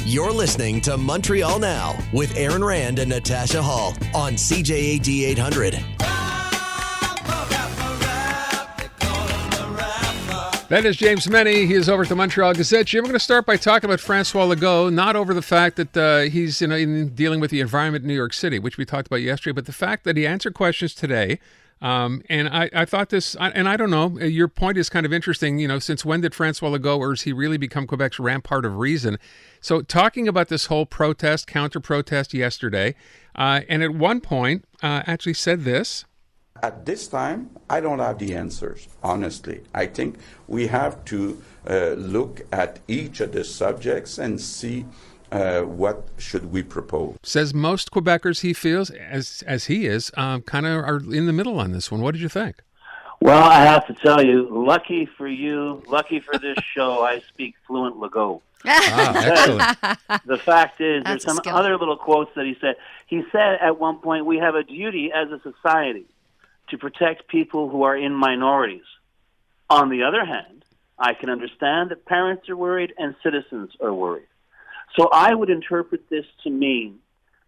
You're listening to Montreal Now with Aaron Rand and Natasha Hall on CJAD 800. That is James MENNIE. He is over at the Montreal Gazette. Jim, we're going to start by talking about Francois Legault, not over the fact that he's in dealing with the environment in New York City, which we talked about yesterday, but the fact that he answered questions today. And I thought this, and I don't know, your point is kind of interesting. Since when did Francois Legault, or has he really become Quebec's rampart of reason? So talking about this whole protest, counter-protest yesterday, and at one point actually said this. At this time, I don't have the answers, honestly. I think we have to look at each of the subjects and see what should we propose. Says most Quebecers, he feels, as he is, kind of are in the middle on this one. What did you think? Well, I have to tell you, lucky for you, lucky for this show, I speak fluent Legault. Excellent. The fact is, That's there's some other little quotes that he said. He said at one point, we have a duty as a society to protect people who are in minorities. On the other hand, I can understand that parents are worried and citizens are worried. So I would interpret this to mean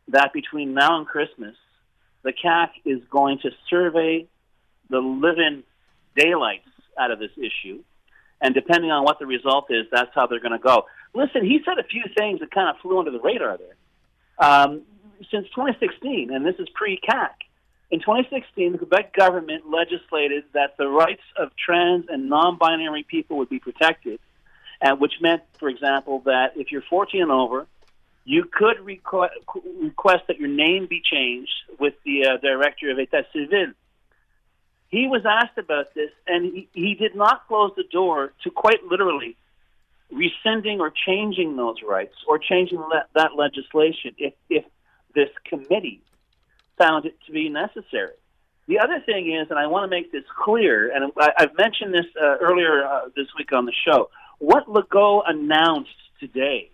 that between now and Christmas, the CAQ is going to survey the living daylights out of this issue, and depending on what the result is, that's how they're going to go. Listen, he said a few things that kind of flew under the radar there. Since 2016, and this is pre-CAQ, in 2016, the Quebec government legislated that the rights of trans and non-binary people would be protected, which meant, for example, that if you're 14 and over, you could request that your name be changed with the Director of État Civil. He was asked about this, and he did not close the door to quite literally rescinding or changing those rights or changing that legislation if this committee found it to be necessary. The other thing is, and I want to make this clear, and I've mentioned this earlier this week on the show, what Legault announced today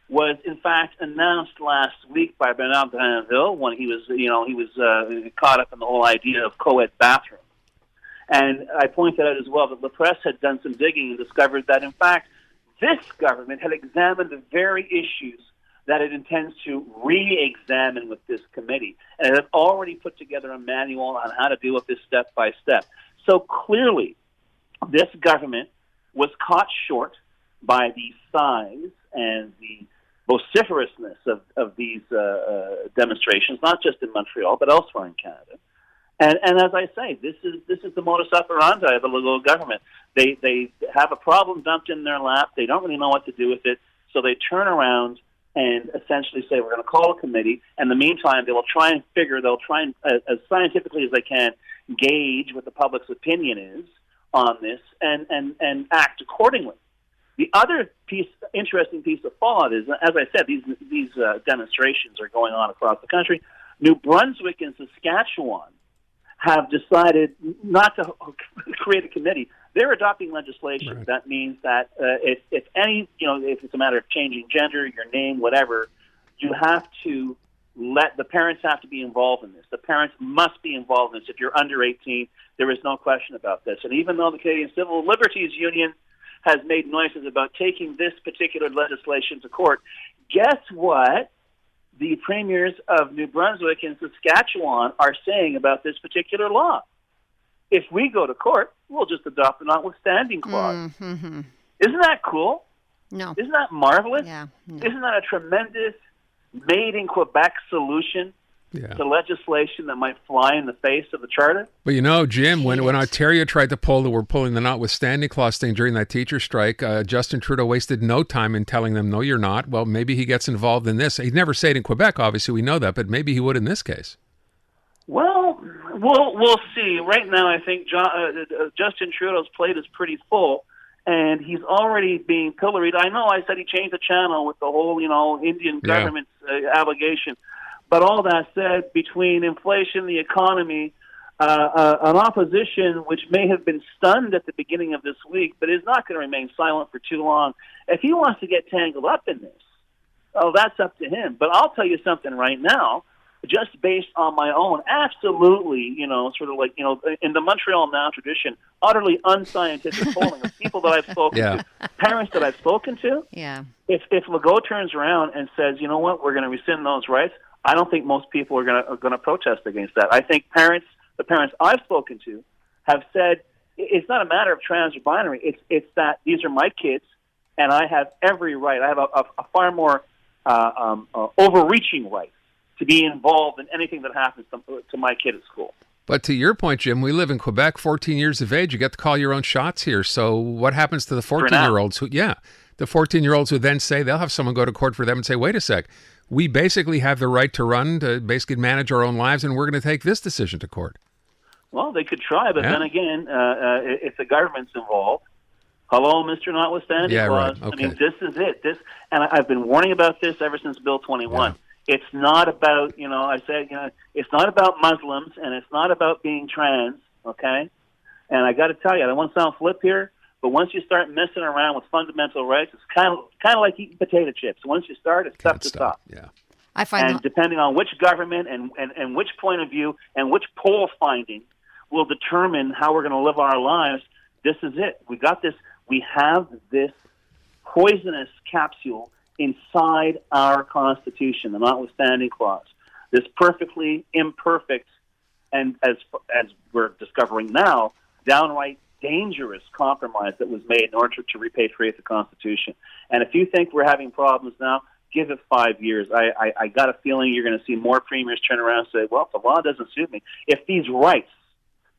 was, in fact, announced last week by Bernard Drinville when he was caught up in the whole idea of co-ed bathrooms. And I pointed out as well that the press had done some digging and discovered that, in fact, this government had examined the very issues that it intends to re-examine with this committee. And it had already put together a manual on how to deal with this step by step. So clearly, this government was caught short by the size and the vociferousness of these demonstrations, not just in Montreal, but elsewhere in Canada. And as I say, this is the modus operandi of the Legault government. They have a problem dumped in their lap. They don't really know what to do with it, so they turn around and essentially say, we're going to call a committee. In the meantime, they'll try and, as scientifically as they can, gauge what the public's opinion is on this and act accordingly. The other interesting piece of thought is, as I said, these demonstrations are going on across the country. New Brunswick and Saskatchewan have decided not to create a committee. They're adopting legislation. Right. That means that if it's a matter of changing gender, your name, whatever, you have to the parents have to be involved in this. The parents must be involved in this. If you're under 18, there is no question about this. And even though the Canadian Civil Liberties Union has made noises about taking this particular legislation to court, guess what? The premiers of New Brunswick and Saskatchewan are saying about this particular law. If we go to court, we'll just adopt the notwithstanding clause. Mm-hmm. Isn't that cool? No. Isn't that marvelous? Yeah. No. Isn't that a tremendous made-in-Quebec solution to legislation that might fly in the face of the Charter? But Jim, when Ontario tried to we're pulling the notwithstanding clause thing during that teacher strike, Justin Trudeau wasted no time in telling them, no, you're not. Well, maybe he gets involved in this. He'd never say it in Quebec, obviously, we know that, but maybe he would in this case. Well, we'll see. Right now, I think Justin Trudeau's plate is pretty full, and he's already being pilloried. I know I said he changed the channel with the whole, Indian government's allegation. But all that said, between inflation, the economy, an opposition which may have been stunned at the beginning of this week, but is not going to remain silent for too long, if he wants to get tangled up in this, that's up to him. But I'll tell you something right now. just based on my own, absolutely, sort of like, in the Montreal Now tradition, utterly unscientific polling of people that I've spoken to, parents that I've spoken to. Yeah. If Legault turns around and says, you know what, we're going to rescind those rights, I don't think most people are going to protest against that. I think the parents I've spoken to have said it's not a matter of trans or binary. It's that these are my kids, and I have every right. I have a far more overreaching right to be involved in anything that happens to my kid at school. But to your point, Jim, we live in Quebec, 14 years of age. You get to call your own shots here. So what happens to the 14-year-olds the 14-year-olds who then say they'll have someone go to court for them and say, wait a sec, we basically have the right to run, to basically manage our own lives, and we're going to take this decision to court. Well, they could try, but then again, if the government's involved, hello, Mr. Notwithstanding Clause. Right. Okay. I mean, this is it. And I've been warning about this ever since Bill 21. Yeah. It's not about, it's not about Muslims, and it's not about being trans, okay? And I got to tell you, I don't want to sound flip here, but once you start messing around with fundamental rights, it's kind of like eating potato chips. Once you start, it's tough to stop. Yeah. I find and depending on which government and which point of view and which poll finding will determine how we're going to live our lives, this is it. We have this poisonous capsule inside our Constitution, the Notwithstanding Clause. This perfectly imperfect, and as we're discovering now, downright dangerous compromise that was made in order to repatriate the Constitution. And if you think we're having problems now, give it 5 years. I got a feeling you're going to see more premiers turn around and say, well, if the law doesn't suit me, if these rights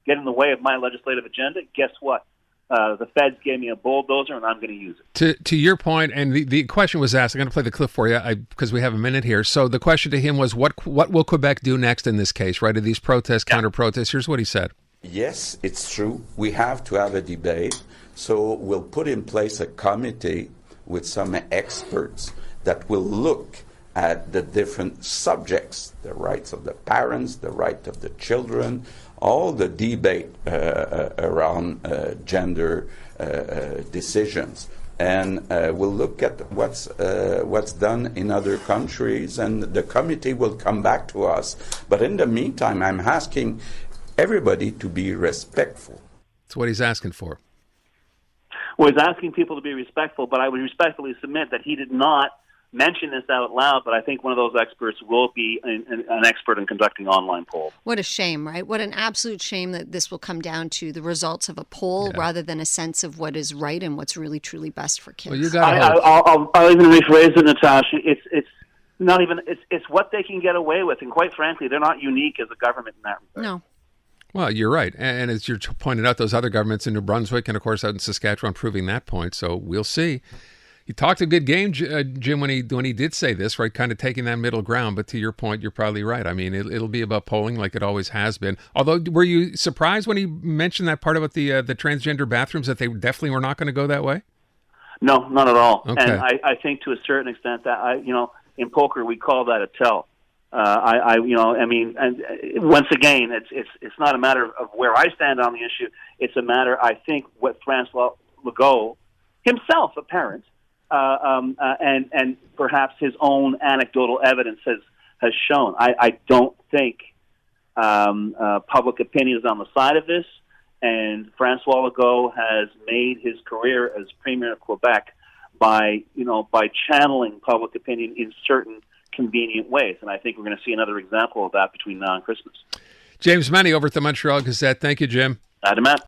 get in the way of my legislative agenda, guess what? The feds gave me a bulldozer, and I'm going to use it. To your point, and the question was asked, I'm going to play the clip for you because we have a minute here. So the question to him was, what will Quebec do next in this case, right? Are these protests, counter-protests? Here's what he said. Yes, it's true. We have to have a debate. So we'll put in place a committee with some experts that will look at the different subjects, the rights of the parents, the right of the children, all the debate around gender decisions. And we'll look at what's done in other countries, and the committee will come back to us. But in the meantime, I'm asking everybody to be respectful. That's what he's asking for. Well, he's asking people to be respectful, but I would respectfully submit that he did not mention this out loud, but I think one of those experts will be an expert in conducting online polls. What a shame, right? What an absolute shame that this will come down to the results of a poll rather than a sense of what is right and what's really, truly best for kids. Well, you got I'll even rephrase it, Natasha. It's not even, it's what they can get away with, and quite frankly, they're not unique as a government in that regard. No. Well, you're right. And as you pointed out, those other governments in New Brunswick and, of course, out in Saskatchewan proving that point. So we'll see. He talked a good game, Jim, when he did say this, right, kind of taking that middle ground. But to your point, you're probably right. I mean, it'll be about polling like it always has been. Although, were you surprised when he mentioned that part about the transgender bathrooms, that they definitely were not going to go that way? No, not at all. Okay. And I think to a certain extent that, in poker, we call that a tell. And once again, it's not a matter of where I stand on the issue. It's a matter, I think, what Francois Legault, himself a parent, and perhaps his own anecdotal evidence has shown. I don't think public opinion is on the side of this, and Francois Legault has made his career as Premier of Quebec by channeling public opinion in certain convenient ways, and I think we're going to see another example of that between now and Christmas. James MENNIE over at the Montreal Gazette. Thank you, Jim. Adamat.